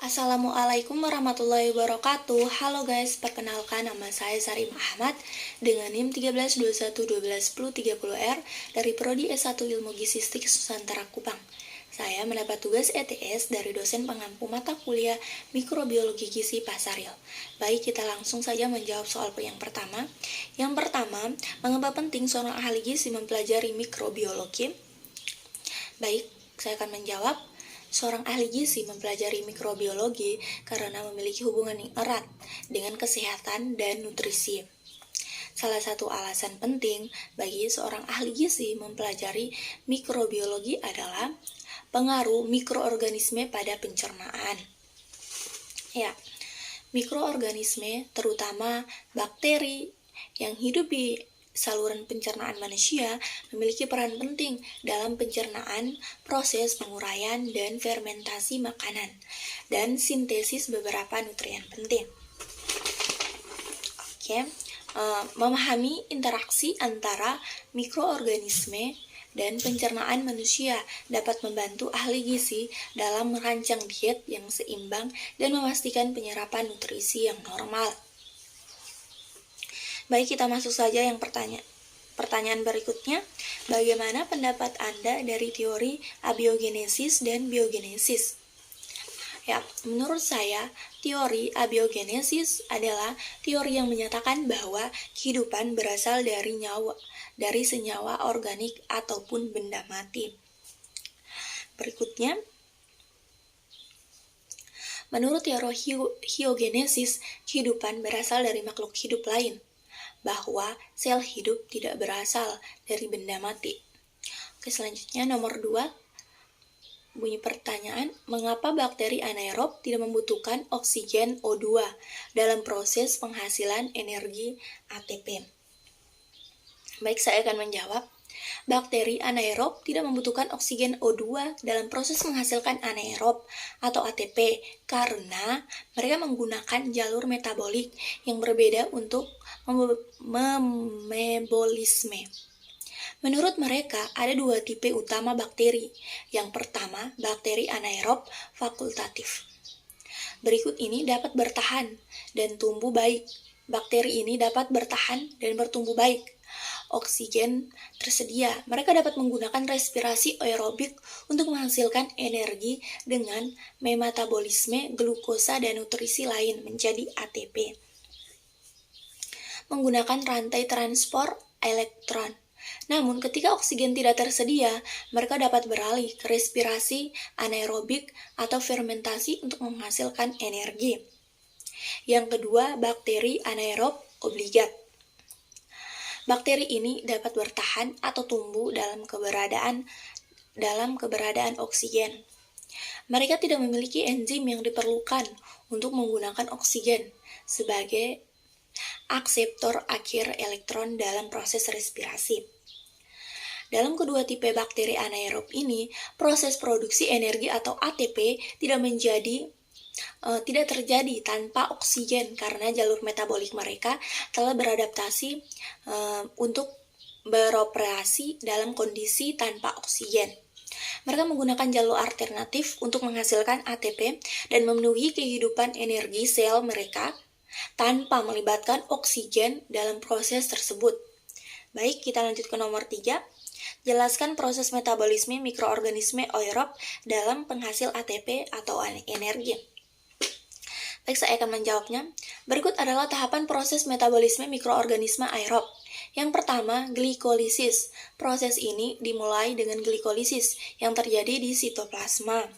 Assalamualaikum warahmatullahi wabarakatuh. Halo guys, perkenalkan nama saya Sarim Ahmad dengan NIM 1321121030R dari Prodi S1 Ilmu Gisistik Nusantara Kupang. Saya mendapat tugas ETS dari dosen pengampu mata kuliah Mikrobiologi Gizi Pak Saril. Baik, kita langsung saja menjawab soal yang pertama. Yang pertama, mengapa penting seorang ahli gizi mempelajari mikrobiologi? Baik, saya akan menjawab. Seorang ahli gizi mempelajari mikrobiologi karena memiliki hubungan yang erat dengan kesehatan dan nutrisi. Salah satu alasan penting bagi seorang ahli gizi mempelajari mikrobiologi adalah pengaruh mikroorganisme pada pencernaan. Ya, mikroorganisme terutama bakteri yang hidup di saluran pencernaan manusia memiliki peran penting dalam pencernaan, proses penguraian dan fermentasi makanan, dan sintesis beberapa nutrien penting. Memahami interaksi antara mikroorganisme dan pencernaan manusia dapat membantu ahli gizi dalam merancang diet yang seimbang dan memastikan penyerapan nutrisi yang normal. Baik, kita masuk saja yang pertanyaan berikutnya. Bagaimana pendapat Anda dari teori abiogenesis dan biogenesis? Ya, menurut saya, teori abiogenesis adalah teori yang menyatakan bahwa kehidupan berasal dari senyawa organik ataupun benda mati. Berikutnya, menurut teori hiogenesis, kehidupan berasal dari makhluk hidup lain, bahwa sel hidup tidak berasal dari benda mati. Oke, selanjutnya nomor 2. Bunyi pertanyaan, mengapa bakteri anaerob tidak membutuhkan oksigen O2 dalam proses penghasilan energi ATP? Baik, saya akan menjawab. Bakteri anaerob tidak membutuhkan oksigen O2 dalam proses menghasilkan anaerob atau ATP karena mereka menggunakan jalur metabolik yang berbeda untuk metabolisme. Menurut mereka, ada dua tipe utama bakteri. Yang pertama, bakteri anaerob fakultatif. Berikut ini dapat bertahan dan tumbuh baik. Bakteri ini dapat bertahan dan bertumbuh baik. Oksigen tersedia. Mereka dapat menggunakan respirasi aerobik untuk menghasilkan energi dengan memetabolisme glukosa dan nutrisi lain menjadi ATP. Menggunakan rantai transport elektron. Namun, ketika oksigen tidak tersedia, mereka dapat beralih ke respirasi anaerobik atau fermentasi untuk menghasilkan energi. Yang kedua, bakteri anaerob obligat. Bakteri ini dapat bertahan atau tumbuh dalam keberadaan oksigen. Mereka tidak memiliki enzim yang diperlukan untuk menggunakan oksigen sebagai akseptor akhir elektron dalam proses respirasi. Dalam kedua tipe bakteri anaerob ini, proses produksi energi atau ATP tidak terjadi tanpa oksigen karena jalur metabolik mereka telah beradaptasi untuk beroperasi dalam kondisi tanpa oksigen. Mereka menggunakan jalur alternatif untuk menghasilkan ATP dan memenuhi kehidupan energi sel mereka tanpa melibatkan oksigen dalam proses tersebut. Baik, kita lanjut ke nomor 3. Jelaskan proses metabolisme mikroorganisme aerob dalam penghasil ATP atau energi. Baik, saya akan menjawabnya. Berikut adalah tahapan proses metabolisme mikroorganisme aerob. Yang pertama, glikolisis. Proses ini dimulai dengan glikolisis yang terjadi di sitoplasma.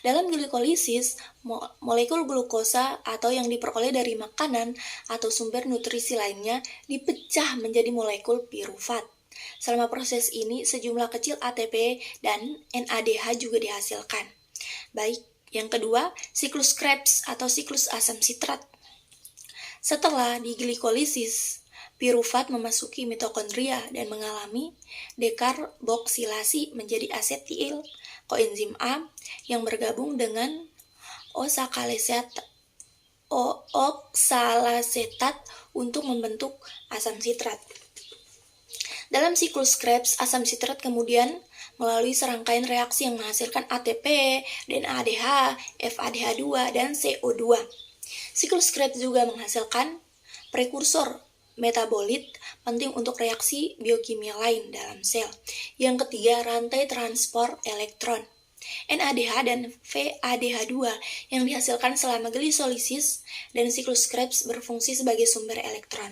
Dalam glikolisis, molekul glukosa atau yang diperoleh dari makanan atau sumber nutrisi lainnya dipecah menjadi molekul pirufat. Selama proses ini, sejumlah kecil ATP dan NADH juga dihasilkan. Baik, yang kedua, siklus Krebs atau siklus asam sitrat. Setelah diglikolisis, pirufat memasuki mitokondria dan mengalami dekarboksilasi menjadi asetil koenzim A yang bergabung dengan oksalasetat untuk membentuk asam sitrat. Dalam siklus Krebs, asam sitrat kemudian melalui serangkaian reaksi yang menghasilkan ATP, NADH, FADH2, dan CO2. Siklus Krebs juga menghasilkan prekursor metabolit penting untuk reaksi biokimia lain dalam sel. Yang ketiga, rantai transport elektron. NADH dan FADH2 yang dihasilkan selama glisolisis dan siklus Krebs berfungsi sebagai sumber elektron.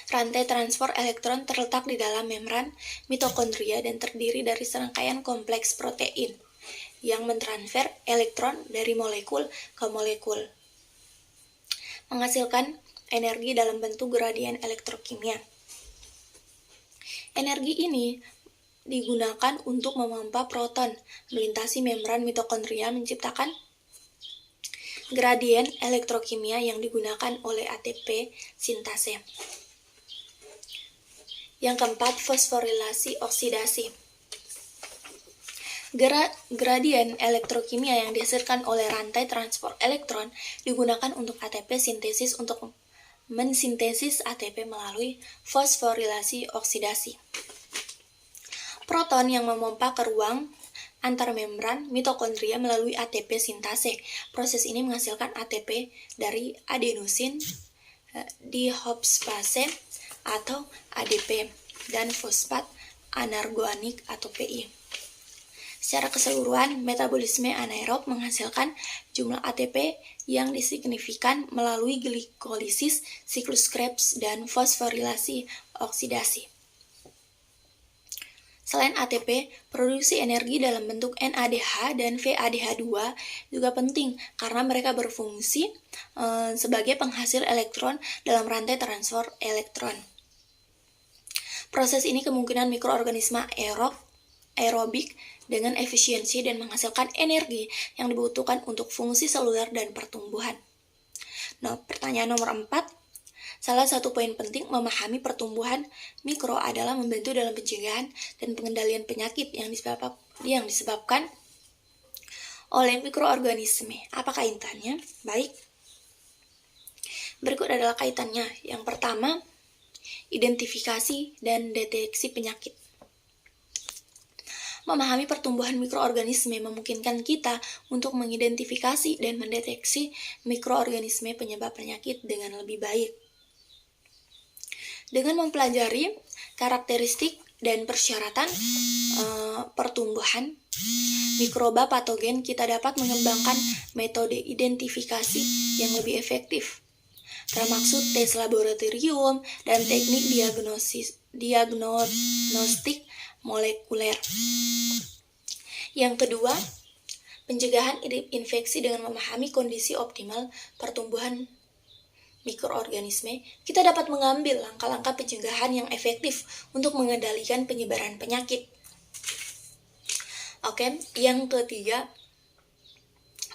Rantai transport elektron terletak di dalam membran mitokondria dan terdiri dari serangkaian kompleks protein yang mentransfer elektron dari molekul ke molekul, menghasilkan energi dalam bentuk gradien elektrokimia. Energi ini digunakan untuk memompa proton melintasi membran mitokondria menciptakan gradien elektrokimia yang digunakan oleh ATP sintase. Yang keempat, fosforilasi oksidasi. Gradien elektrokimia yang dihasilkan oleh rantai transport elektron digunakan untuk ATP sintesis untuk mensintesis ATP melalui fosforilasi oksidasi. Proton yang memompa ke ruang antar membran mitokondria melalui ATP sintase. Proses ini menghasilkan ATP dari adenosin dihopspase atau ADP dan fosfat anorganik atau PI. Secara keseluruhan, metabolisme anaerob menghasilkan jumlah ATP yang disignifikan melalui glikolisis, siklus Krebs, dan fosforilasi oksidasi. Selain ATP, produksi energi dalam bentuk NADH dan FADH2 juga penting karena mereka berfungsi sebagai penghasil elektron dalam rantai transfer elektron. Proses ini kemungkinan mikroorganisme aerobik dengan efisiensi dan menghasilkan energi yang dibutuhkan untuk fungsi seluler dan pertumbuhan. Nah, pertanyaan nomor 4. Salah satu poin penting memahami pertumbuhan mikro adalah membantu dalam pencegahan dan pengendalian penyakit yang disebabkan oleh mikroorganisme. Apa kaitannya? Baik. Berikut adalah kaitannya. Yang pertama, identifikasi dan deteksi penyakit. Memahami pertumbuhan mikroorganisme memungkinkan kita untuk mengidentifikasi dan mendeteksi mikroorganisme penyebab penyakit dengan lebih baik. Dengan mempelajari karakteristik dan persyaratan pertumbuhan mikroba patogen, kita dapat mengembangkan metode identifikasi yang lebih efektif, termaksud tes laboratorium dan teknik diagnostik molekuler. Yang kedua, pencegahan infeksi. Dengan memahami kondisi optimal pertumbuhan mikroorganisme, kita dapat mengambil langkah-langkah pencegahan yang efektif untuk mengendalikan penyebaran penyakit. Oke, yang ketiga,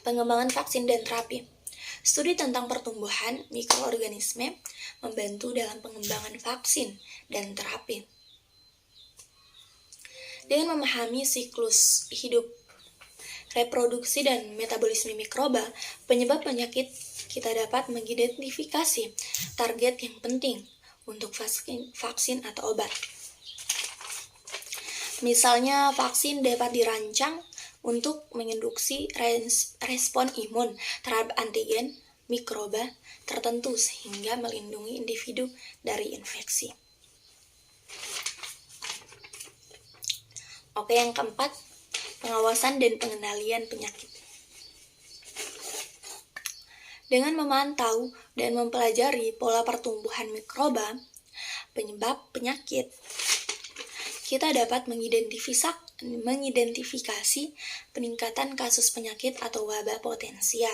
pengembangan vaksin dan terapi. Studi tentang pertumbuhan mikroorganisme membantu dalam pengembangan vaksin dan terapi. Dengan memahami siklus hidup, reproduksi, dan metabolisme mikroba penyebab penyakit, kita dapat mengidentifikasi target yang penting untuk vaksin atau obat. Misalnya, vaksin dapat dirancang untuk menginduksi respon imun terhadap antigen mikroba tertentu sehingga melindungi individu dari infeksi. Oke, yang keempat, pengawasan dan pengendalian penyakit. Dengan memantau dan mempelajari pola pertumbuhan mikroba penyebab penyakit, kita dapat mengidentifikasi peningkatan kasus penyakit atau wabah potensial.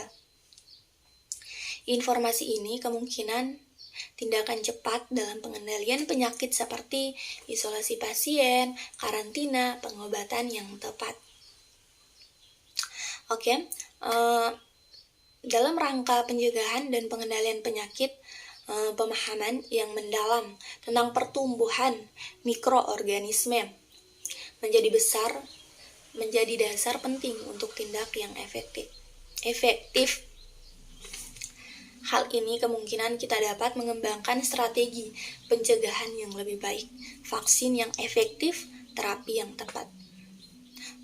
Informasi ini kemungkinan tindakan cepat dalam pengendalian penyakit seperti isolasi pasien, karantina, pengobatan yang tepat. Oke, dalam rangka pencegahan dan pengendalian penyakit, pemahaman yang mendalam tentang pertumbuhan mikroorganisme menjadi dasar penting untuk tindak yang efektif. Hal ini kemungkinan kita dapat mengembangkan strategi pencegahan yang lebih baik, vaksin yang efektif, terapi yang tepat.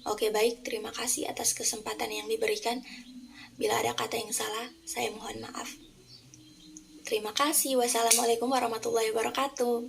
Oke, baik, terima kasih atas kesempatan yang diberikan. Bila ada kata yang salah, saya mohon maaf. Terima kasih. Wassalamualaikum warahmatullahi wabarakatuh.